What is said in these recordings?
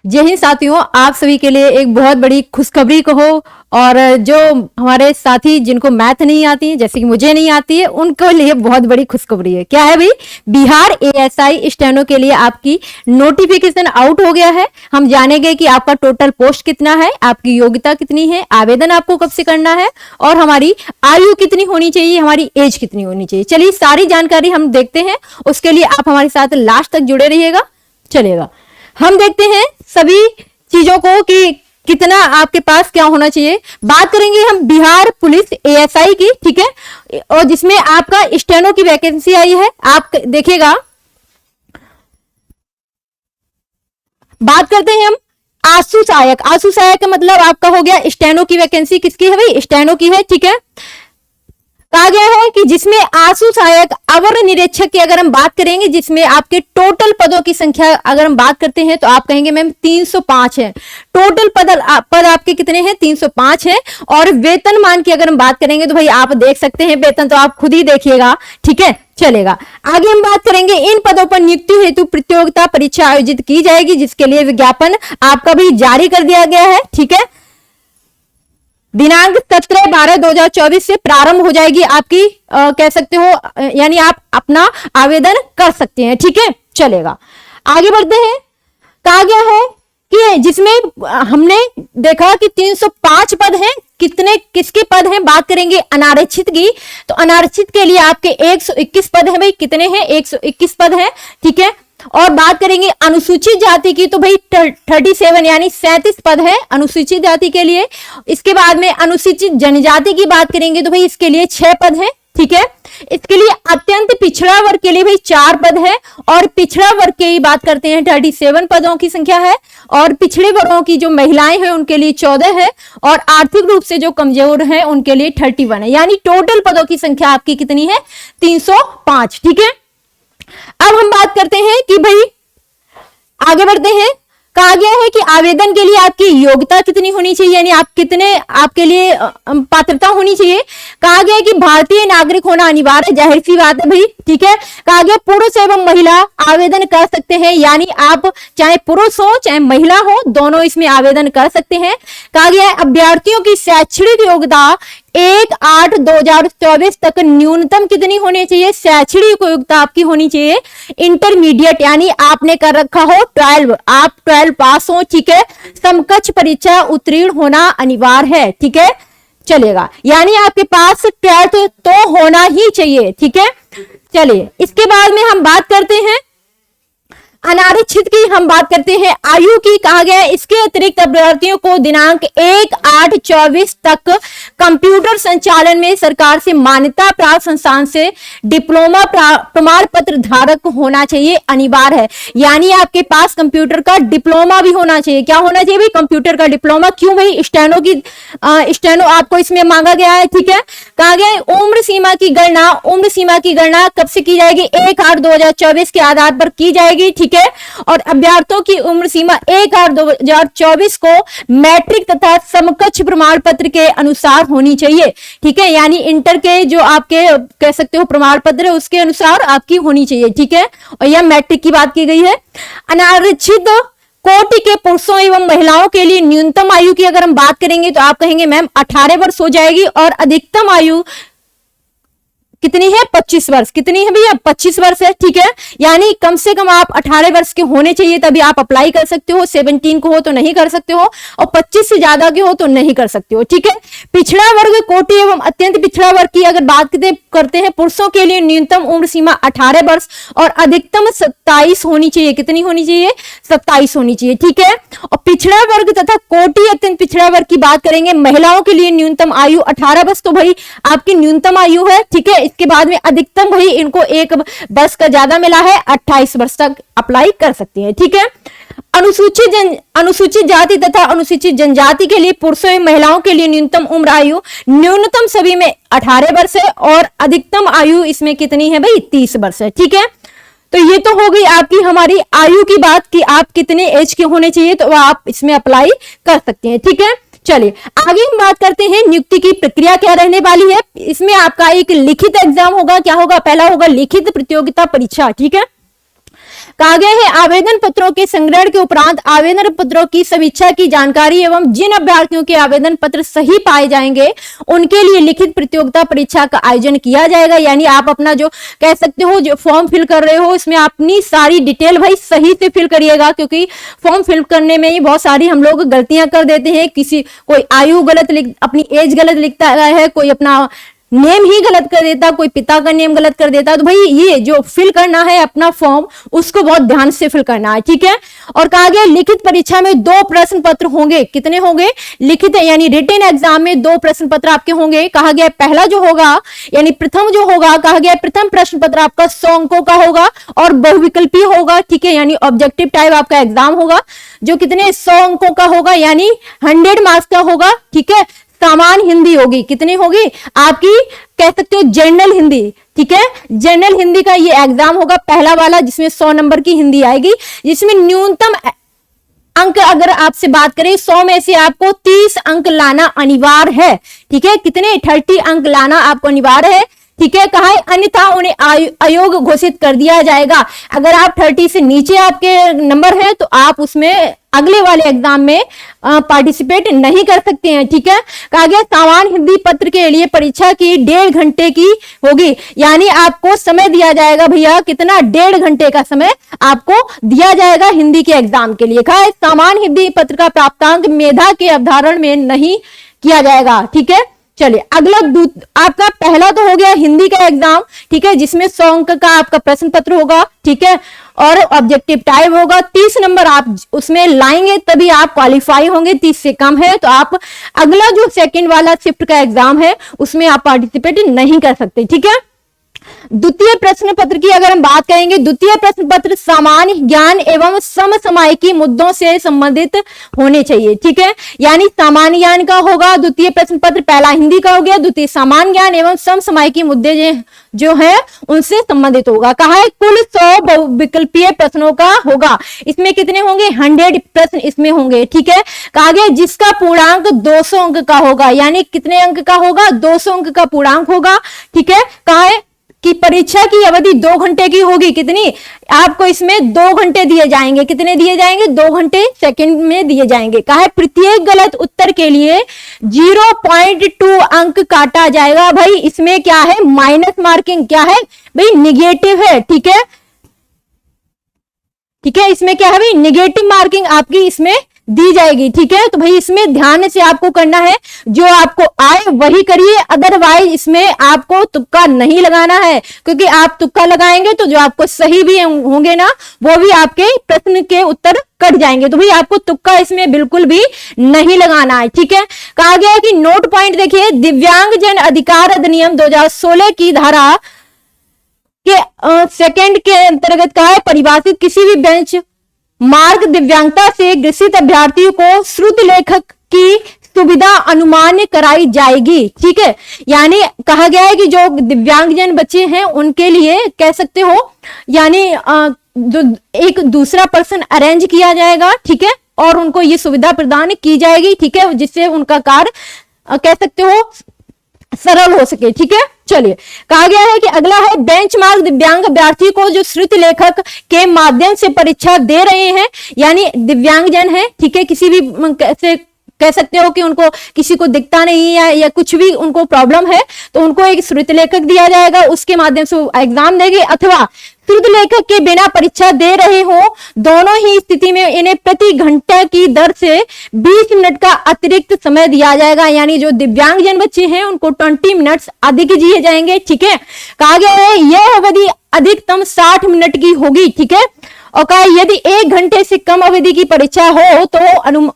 जय हिंद साथियों, आप सभी के लिए एक बहुत बड़ी खुशखबरी कहो। और जो हमारे साथी जिनको मैथ नहीं आती है, जैसे कि मुझे नहीं आती है, उनको लिए बहुत बड़ी खुशखबरी है। क्या है भाई? बिहार एएसआई स्टेनो के लिए आपकी नोटिफिकेशन आउट हो गया है। हम जानेंगे कि आपका टोटल पोस्ट कितना है, आपकी योग्यता कितनी है, आवेदन आपको कब से करना है, और हमारी आयु कितनी होनी चाहिए, हमारी एज कितनी होनी चाहिए। चलिए सारी जानकारी हम देखते हैं। उसके लिए आप हमारे साथ लास्ट तक जुड़े रहिएगा। चलेगा, हम देखते हैं सभी चीजों को कि कितना आपके पास क्या होना चाहिए। बात करेंगे हम बिहार पुलिस एएसआई की, ठीक है, और जिसमें आपका स्टेनो की वैकेंसी आई है। आप देखिएगा, बात करते हैं हम आशु सहायक। आशु सहायक का मतलब आपका हो गया स्टेनो की वैकेंसी। किसकी है भाई? स्टेनो की है, ठीक है। कहा गया है कि जिसमें आशु सहायक अवर निरीक्षक की अगर हम बात करेंगे, जिसमें आपके टोटल पदों की संख्या अगर हम बात करते हैं तो आप कहेंगे मैम 305 है। टोटल पद आपके कितने हैं? 305 है। और वेतनमान की अगर हम बात करेंगे तो भाई आप देख सकते हैं, वेतन तो आप खुद ही देखिएगा, ठीक है। चलेगा, आगे हम बात करेंगे इन पदों पर नियुक्ति हेतु प्रतियोगिता परीक्षा आयोजित की जाएगी, जिसके लिए विज्ञापन आपका भी जारी कर दिया गया है, ठीक है। दिनांक 17/12/2024 से प्रारंभ हो जाएगी आपकी, कह सकते हो, यानी आप अपना आवेदन कर सकते हैं, ठीक है। चलेगा, आगे बढ़ते हैं। कहा गया है कि जिसमें हमने देखा कि 305 पद हैं। किसके पद हैं? बात करेंगे अनारक्षित की, तो अनारक्षित के लिए आपके 121 पद हैं। भाई कितने हैं? 121 पद हैं, ठीक है। और बात करेंगे अनुसूचित जाति की, तो भाई 37 यानी 37 पद है अनुसूचित जाति के लिए। इसके बाद में अनुसूचित जनजाति की बात करेंगे तो भाई इसके लिए 6 पद है, ठीक है। इसके लिए अत्यंत पिछड़ा वर्ग के लिए भाई 4 पद है। और पिछड़ा वर्ग की बात करते हैं 37 पदों की संख्या है। और पिछड़े वर्गों की जो महिलाएं हैं उनके लिए 14 है। और आर्थिक रूप से जो कमजोर हैं उनके लिए 31 है। यानी टोटल पदों की संख्या आपकी कितनी है? 305, ठीक है। अब हम बात करते हैं कि भाई आगे बढ़ते हैं। कहा गया है कि आवेदन के लिए आपकी योग्यता कितनी होनी चाहिए, यानी आप कितने आपके लिए पात्रता होनी चाहिए। कहा गया है कि भारतीय नागरिक होना अनिवार्य है, जाहिर सी बात है भाई, ठीक है। कहा गया पुरुष एवं महिला आवेदन कर सकते हैं, यानी आप चाहे पुरुष हो चाहे महिला हो, दोनों इसमें आवेदन कर सकते हैं। कहा गया है अभ्यर्थियों की शैक्षणिक योग्यता 1/8/2024 तक न्यूनतम कितनी होनी चाहिए? शैक्षणिक योग्यता आपकी होनी चाहिए इंटरमीडिएट, यानी आपने कर रखा हो 12, आप 12 पास हो, ठीक है। समकक्ष परीक्षा उत्तीर्ण होना अनिवार्य है, ठीक है। चलेगा, यानी आपके पास 12th तो होना ही चाहिए, ठीक है। चलिए, इसके बाद में हम बात करते हैं अनारक्षित की। हम बात करते हैं आयु की। कहा गया है इसके अतिरिक्त अभ्यर्थियों को दिनांक 1/8/24 तक कंप्यूटर संचालन में सरकार से मान्यता प्राप्त संस्थान से डिप्लोमा प्रमाण पत्र धारक होना चाहिए, अनिवार्य है। यानी आपके पास कंप्यूटर का डिप्लोमा भी होना चाहिए। क्या होना चाहिए भाई? कंप्यूटर का डिप्लोमा। क्यों भाई? स्टेनो आपको इसमें मांगा गया है, ठीक है। कहा गया है उम्र सीमा की गणना कब से की जाएगी? 1/8/2024 के आधार पर की जाएगी, ठीक है। और अभ्यर्थियों की उम्र सीमा 1/8/2024 को मैट्रिक तथा समकक्ष प्रमाण पत्र के अनुसार होनी चाहिए, ठीक है। यानी इंटर के जो आपके कह सकते हो प्रमाण पत्र है उसके अनुसार आपकी होनी चाहिए, ठीक है। और यह मैट्रिक की बात की गई है। अनारक्षित कोटि के पुरुषों एवं महिलाओं के लिए न्यूनतम आयु की अगर हम बात करेंगे तो आप कहेंगे मैम 18 वर्ष हो जाएगी। और अधिकतम आयु कितनी है? 25 वर्ष। कितनी है भैया? 25 वर्ष है, ठीक है। यानी कम से कम आप 18 वर्ष के होने चाहिए, तभी आप अप्लाई कर सकते हो। 17 को हो तो नहीं कर सकते हो, और 25 से ज्यादा के हो तो नहीं कर सकते हो, ठीक है। पिछड़ा वर्ग कोटि एवं अत्यंत पिछड़ा वर्ग की अगर बात करते हैं, पुरुषों के लिए न्यूनतम उम्र सीमा 18 वर्ष और अधिकतम 27 होनी चाहिए। कितनी होनी चाहिए? 27 होनी चाहिए, ठीक है। और पिछड़ा वर्ग तथा कोटि अत्यंत पिछड़ा वर्ग की बात करेंगे, महिलाओं के लिए न्यूनतम आयु 18 वर्ष तो भाई आपकी न्यूनतम आयु है, ठीक है। इसके बाद में अधिकतम भाई इनको 1 वर्ष का ज्यादा मिला है, 28 वर्ष तक अप्लाई कर सकती है, ठीक है। अनुसूचित जाति तथा अनुसूचित जनजाति के लिए पुरुषों एवं महिलाओं के लिए न्यूनतम उम्र आयु न्यूनतम सभी में 18 वर्ष है और अधिकतम आयु इसमें कितनी है भाई? 30 वर्ष है, ठीक है। तो ये तो हो गई आपकी हमारी आयु की बात कि आप कितने एज के होने चाहिए, तो आप इसमें अप्लाई कर सकते हैं, ठीक है। चलिए आगे हम बात करते हैं नियुक्ति की प्रक्रिया क्या रहने वाली है। इसमें आपका एक लिखित एग्जाम होगा। क्या होगा? पहला होगा लिखित प्रतियोगिता परीक्षा, ठीक है। कहा गया है आवेदन पत्रों के संग्रहण के उपरांत आवेदन पत्रों की समीक्षा की जानकारी एवं जिन अभ्यर्थियों के आवेदन पत्र सही पाए जाएंगे उनके लिए लिखित प्रतियोगिता परीक्षा का आयोजन किया जाएगा। यानी आप अपना जो कह सकते हो जो फॉर्म फिल कर रहे हो इसमें अपनी सारी डिटेल भाई सही से फिल करिएगा, क्योंकि फॉर्म फिल करने में ही बहुत सारी हम लोग गलतियां कर देते हैं। कोई आयु गलत अपनी एज गलत लिखता है, कोई अपना नेम ही गलत कर देता, कोई पिता का नेम गलत कर देता। तो भाई ये जो फिल करना है अपना फॉर्म उसको बहुत ध्यान से फिल करना है, ठीक है। और कहा गया लिखित परीक्षा में 2 प्रश्न पत्र होंगे। कितने होंगे? लिखित यानी रिटन एग्जाम में 2 प्रश्न पत्र आपके होंगे। कहा गया पहला जो होगा यानी प्रथम जो होगा, कहा गया प्रथम प्रश्न पत्र आपका 100 अंकों का होगा और बहुविकल्पी होगा, ठीक है। यानी ऑब्जेक्टिव टाइप आपका एग्जाम होगा जो कितने 100 अंकों का होगा यानी 100 मार्क्स का होगा, ठीक है। सामान्य हिंदी होगी, कितनी होगी आपकी कह सकते हो जनरल हिंदी, ठीक है। जनरल हिंदी का ये एग्जाम होगा पहला वाला जिसमें 100 नंबर की हिंदी आएगी, जिसमें न्यूनतम अंक अगर आपसे बात करें 100 में से आपको 30 अंक लाना अनिवार्य है, ठीक है। कितने 30 अंक लाना आपको अनिवार्य है, ठीक है। कहा है अन्यथा उन्हें अयोग्य घोषित कर दिया जाएगा। अगर आप 30 से नीचे आपके नंबर है तो आप उसमें अगले वाले एग्जाम में पार्टिसिपेट नहीं कर सकते हैं, ठीक है। कहा गया सामान्य हिंदी पत्र के लिए परीक्षा की 1.5 घंटे की होगी, यानी आपको समय दिया जाएगा भैया कितना 1.5 घंटे का समय आपको दिया जाएगा हिंदी के एग्जाम के लिए। कहा है सामान्य हिंदी पत्र का प्राप्तांक मेधा के अवधारण में नहीं किया जाएगा, ठीक है। चलिए अगला आपका पहला तो हो गया हिंदी का एग्जाम, ठीक है, जिसमें 100 अंक का आपका प्रश्न पत्र होगा, ठीक है, और ऑब्जेक्टिव टाइप होगा। 30 नंबर आप उसमें लाएंगे तभी आप क्वालिफाई होंगे, 30 से कम है तो आप अगला जो सेकंड वाला शिफ्ट का एग्जाम है उसमें आप पार्टिसिपेट नहीं कर सकते, ठीक है। द्वितीय प्रश्न पत्र की अगर हम बात करेंगे, द्वितीय प्रश्न पत्र सामान्य ज्ञान एवं समसामयिकी मुद्दों से संबंधित होने चाहिए, ठीक है। यानी सामान्य ज्ञान का होगा द्वितीय प्रश्न पत्र, पहला हिंदी का हो गया, द्वितीय सामान्य ज्ञान एवं समसामयिकी मुद्दे जो है उनसे संबंधित होगा। कहा है कुल 100 बहुविकल्पीय प्रश्नों का होगा, इसमें कितने होंगे 100 प्रश्न इसमें होंगे, ठीक है। कहा गया जिसका पूर्णांक 200 अंक का होगा, यानी कितने अंक का होगा 200 अंक का पूर्णांक होगा, ठीक है। कहा है कि परीक्षा की अवधि 2 घंटे की होगी, कितनी आपको इसमें 2 घंटे दिए जाएंगे, कितने दिए जाएंगे 2 घंटे सेकंड में दिए जाएंगे। कहा है प्रत्येक गलत उत्तर के लिए 0.2 अंक काटा जाएगा। भाई इसमें क्या है माइनस मार्किंग, क्या है भाई निगेटिव है, ठीक है, ठीक है। इसमें क्या है भाई निगेटिव मार्किंग आपकी इसमें दी जाएगी, ठीक है। तो भाई इसमें ध्यान से आपको करना है, जो आपको आए वही करिए, अदरवाइज इसमें आपको तुक्का नहीं लगाना है, क्योंकि आप तुक्का लगाएंगे तो जो आपको सही भी होंगे ना वो भी आपके प्रश्न के उत्तर कट जाएंगे। तो भाई आपको तुक्का इसमें बिल्कुल भी नहीं लगाना है, ठीक है। कहा गया है कि नोट पॉइंट देखिए, दिव्यांग जन अधिकार अधिनियम 2016 की धारा के सेकंड के अंतर्गत कहा है परिभाषित किसी भी बेंच मार्ग दिव्यांगता से ग्रसित अभ्यर्थियों को श्रुति लेखक की सुविधा अनुमान्य कराई जाएगी, ठीक है। यानी कहा गया है कि जो दिव्यांगजन बच्चे हैं उनके लिए कह सकते हो यानी जो एक दूसरा पर्सन अरेंज किया जाएगा, ठीक है, और उनको ये सुविधा प्रदान की जाएगी, ठीक है, जिससे उनका कार्य कह सकते हो सरल हो सके, ठीक है। चलिए कहा गया है कि अगला है बेंचमार्क दिव्यांग अभ्यर्थी को जो श्रुति लेखक के माध्यम से परीक्षा दे रहे हैं, यानी दिव्यांगजन है, ठीक है, किसी भी कैसे कह सकते हो कि उनको किसी को दिखता नहीं है या कुछ भी उनको प्रॉब्लम है तो उनको एक श्रुति लेखक दिया जाएगा, उसके माध्यम से एग्जाम देंगे, अथवा श्रुति लेखक के बिना परीक्षा दे रहे हो, दोनों ही स्थिति में इन्हें प्रति घंटा की दर से 20 मिनट का अतिरिक्त समय दिया जाएगा। यानी जो दिव्यांगजन बच्चे हैं उनको 20 मिनट्स अधिक दिए जाएंगे, ठीक है। कहा गया है यह अवधि अधिकतम 60 मिनट की होगी, ठीक है। और कहा यदि 1 घंटे से कम अवधि की परीक्षा हो तो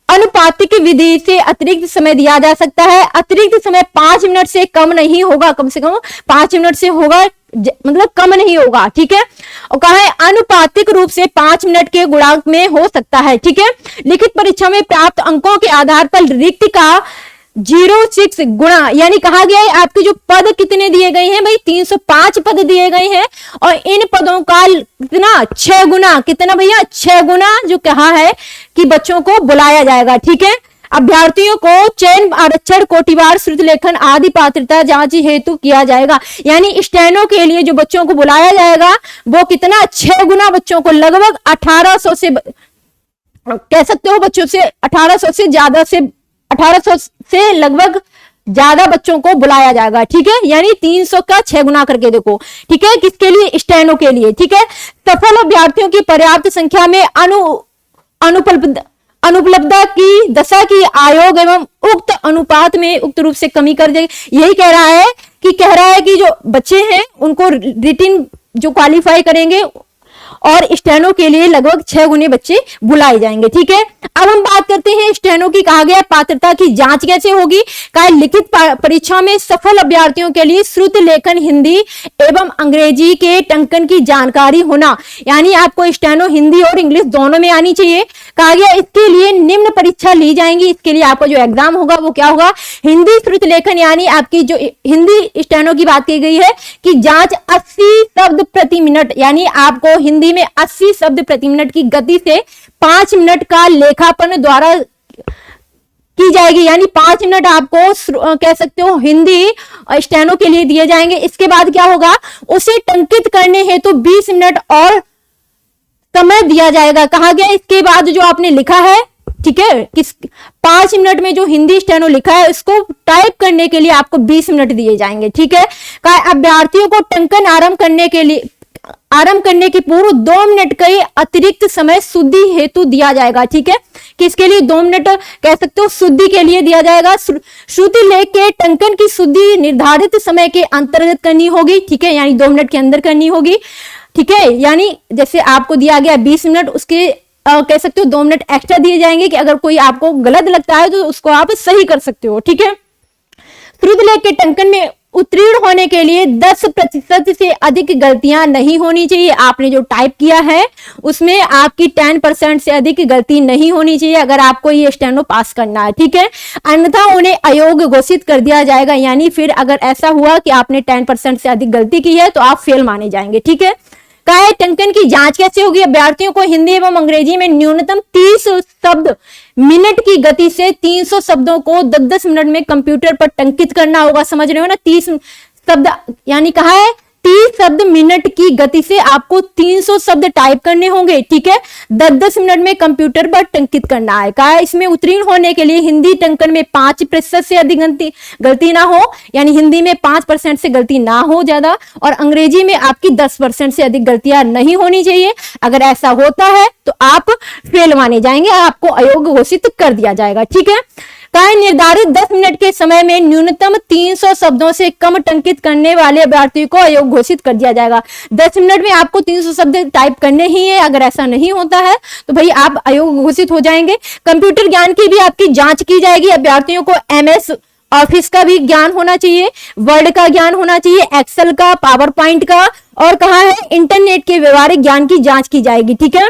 अनुपातिक विधि से अतिरिक्त समय दिया जा सकता है। अतिरिक्त समय 5 मिनट से कम नहीं होगा, कम से कम 5 मिनट से होगा, मतलब कम नहीं होगा, ठीक है। और कहा है अनुपातिक रूप से 5 मिनट के गुणांक में हो सकता है, ठीक है। लिखित परीक्षा में प्राप्त अंकों के आधार पर रिक्त का 0.6 गुणा, यानी कहा गया है आपके जो पद कितने दिए गए हैं भाई 305 पद दिए गए हैं, और इन पदों का कितना 6 गुना, कितना भैया 6 गुना जो कहा है कि बच्चों को बुलाया जाएगा, ठीक है। अभ्यर्थियों को चयन, आरक्षण, कोटिवार, श्रुत लेखन आदि पात्रता जांच हेतु किया जाएगा। यानी स्टेनो के लिए जो बच्चों को बुलाया जाएगा वो कितना 6 गुना बच्चों को, लगभग 1800 से कह सकते हो बच्चों से 1800 से ज्यादा से 1800 से लगभग ज्यादा बच्चों को बुलाया जाएगा। ठीक है, यानी 300 का 6 गुना करके देखो। ठीक है, किसके लिए? स्टेनो के लिए। ठीक है, सफल अभ्यर्थियों की पर्याप्त संख्या में अनुपलब्धता की दशा की आयोग एवं उक्त अनुपात में उक्त रूप से कमी कर देगी। यही कह रहा है कि जो बच्चे हैं उनको रिटिन जो क्वालिफाई करेंगे और स्टेनो के लिए लगभग 6 गुने बच्चे बुलाए जाएंगे। ठीक है, अब हम बात करते हैं स्टेनो की। कहा गया पात्रता की जांच कैसे होगी? कहा लिखित परीक्षा में सफल अभ्यर्थियों के लिए श्रुत लेखन हिंदी एवं अंग्रेजी के टंकन की जानकारी होना, यानी आपको स्टेनो हिंदी और इंग्लिश दोनों में आनी चाहिए। कहा गया इसके लिए निम्न परीक्षा ली जाएंगी। इसके लिए आपका जो एग्जाम होगा वो क्या होगा? हिंदी श्रुत लेखन, यानी आपकी जो हिंदी स्टेनो की बात की गई है कि जांच 80 शब्द प्रति मिनट, यानी आपको हिंदी में 80 शब्द प्रति मिनट की गति से 5 मिनट का लेखापन द्वारा की जाएगी। यानी 5 मिनट आपको कह सकते हो हिंदी स्टेनो के लिए दिए जाएंगे। इसके बाद क्या होगा? उसे टंकित करने हेतु 20 मिनट और समय दिया जाएगा। कहा गया इसके बाद जो आपने लिखा है, ठीक है, किस 5 मिनट में जो हिंदी स्टेनो लिखा है उसको टाइप करने के लिए आपको 20 मिनट दिए जाएंगे। ठीक है, कहा अभ्यर्थियों को टंकन आरंभ करने के पूर्व 2 मिनट का अतिरिक्त समय शुद्धि हेतु दिया जाएगा। ठीक है, किसके लिए 2 मिनट कह सकते हो? शुद्धि के लिए दिया जाएगा। श्रुति लेख के टंकन की शुद्धि निर्धारित समय के अंतर्गत करनी होगी। ठीक है, यानी 2 मिनट के अंदर करनी होगी। ठीक है, यानी जैसे आपको दिया गया 20 मिनट, उसके कह सकते हो 2 मिनट एक्स्ट्रा दिए जाएंगे कि अगर कोई आपको गलत लगता है तो उसको आप सही कर सकते हो। ठीक है, श्रुति लेख के टंकन में उत्तीर्ण होने के लिए 10% से अधिक गलतियां नहीं होनी चाहिए। आपने जो टाइप किया है उसमें आपकी 10% से अधिक गलती नहीं होनी चाहिए अगर आपको ये स्टेनो पास करना है। ठीक है, अन्यथा उन्हें अयोग्य घोषित कर दिया जाएगा। यानी फिर अगर ऐसा हुआ कि आपने 10% से अधिक गलती की है तो आप फेल माने जाएंगे। ठीक है, कहा है टंकन की जांच कैसे होगी? अभ्यर्थियों को हिंदी एवं अंग्रेजी में न्यूनतम 30 शब्द मिनट की गति से 300 शब्दों को 10-10 मिनट में कंप्यूटर पर टंकित करना होगा। समझ रहे हो ना? 30 शब्द, यानी कहा है 30 शब्द मिनट की गति से आपको 300 शब्द टाइप करने होंगे। ठीक है, 10-10 मिनट में कंप्यूटर पर टंकित करना है। कहा है इसमें उत्तीर्ण होने के लिए हिंदी टंकन में 5% से अधिक गलती ना हो, यानी हिंदी में 5% से गलती ना हो ज्यादा, और अंग्रेजी में आपकी 10% से अधिक गलतियां नहीं होनी चाहिए। अगर ऐसा होता है तो आप फेल माने जाएंगे, आपको अयोग्य घोषित कर दिया जाएगा। ठीक है, कहा निर्धारित 10 मिनट के समय में न्यूनतम 300 शब्दों से कम टंकित करने वाले अभ्यर्थी को अयोग्य घोषित कर दिया जाएगा। 10 मिनट में आपको 300 शब्द टाइप करने ही है। अगर ऐसा नहीं होता है तो भाई आप अयोग्य घोषित हो जाएंगे। कंप्यूटर ज्ञान की भी आपकी जांच की जाएगी। अभ्यर्थियों को MS ऑफिस का भी ज्ञान होना चाहिए, वर्ड का ज्ञान होना चाहिए, एक्सेल का, पावर पॉइंट का, और कहा है इंटरनेट के व्यवहारिक ज्ञान की जांच की जाएगी। ठीक है,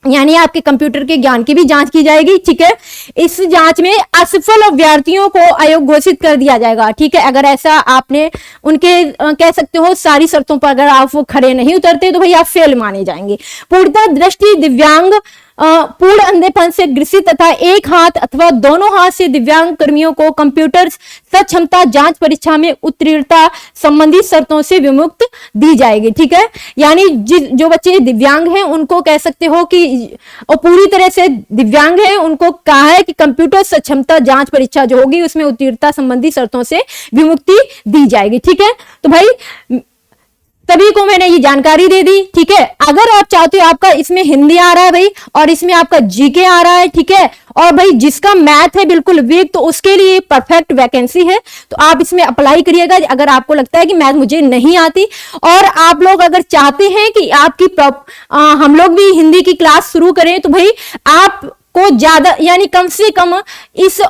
यानी आपके कंप्यूटर के ज्ञान की भी जांच की जाएगी। ठीक है, इस जांच में असफल अभ्यर्थियों को अयोग्य घोषित कर दिया जाएगा। ठीक है, अगर ऐसा आपने उनके कह सकते हो सारी शर्तों पर अगर आप वो खड़े नहीं उतरते तो भाई आप फेल माने जाएंगे। पूर्णतः दृष्टि दिव्यांग, पूर्ण अंधेपन से ग्रसित तथा एक हाथ अथवा दोनों हाथ से दिव्यांग कर्मियों को कंप्यूटर सक्षमता जांच परीक्षा में उत्तीर्णता संबंधी शर्तों से विमुक्त दी जाएगी। ठीक है, यानी जो बच्चे दिव्यांग हैं उनको कह सकते हो कि और पूरी तरह से दिव्यांग हैं उनको कहा है कि कंप्यूटर सक्षमता जांच परीक्षा जो होगी उसमें उत्तीर्णता संबंधी शर्तों से विमुक्ति दी जाएगी। ठीक है, तो भाई सभी को मैंने ये जानकारी दे दी। ठीक है, अगर आप चाहते हो आपका इसमें हिंदी आ रहा है भाई और इसमें आपका जीके आ रहा है, ठीक है, और भाई जिसका मैथ है बिल्कुल वीक तो उसके लिए परफेक्ट वैकेंसी है, तो आप इसमें अप्लाई करिएगा। अगर आपको लगता है कि मैथ मुझे नहीं आती और आप लोग अगर चाहते हैं कि आपकी हम लोग भी हिंदी की क्लास शुरू करें तो भाई आपको ज्यादा यानी कम से कम इस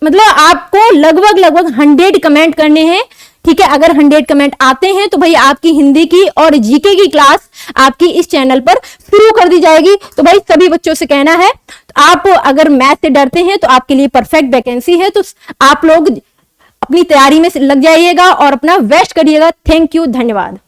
मतलब आपको लगभग 100 कमेंट करने हैं। ठीक है, अगर 100 कमेंट आते हैं तो भाई आपकी हिंदी की और जीके की क्लास आपकी इस चैनल पर शुरू कर दी जाएगी। तो भाई सभी बच्चों से कहना है, तो आप अगर मैथ से डरते हैं तो आपके लिए परफेक्ट वैकेंसी है, तो आप लोग अपनी तैयारी में लग जाइएगा और अपना बेस्ट करिएगा। थैंक यू, धन्यवाद।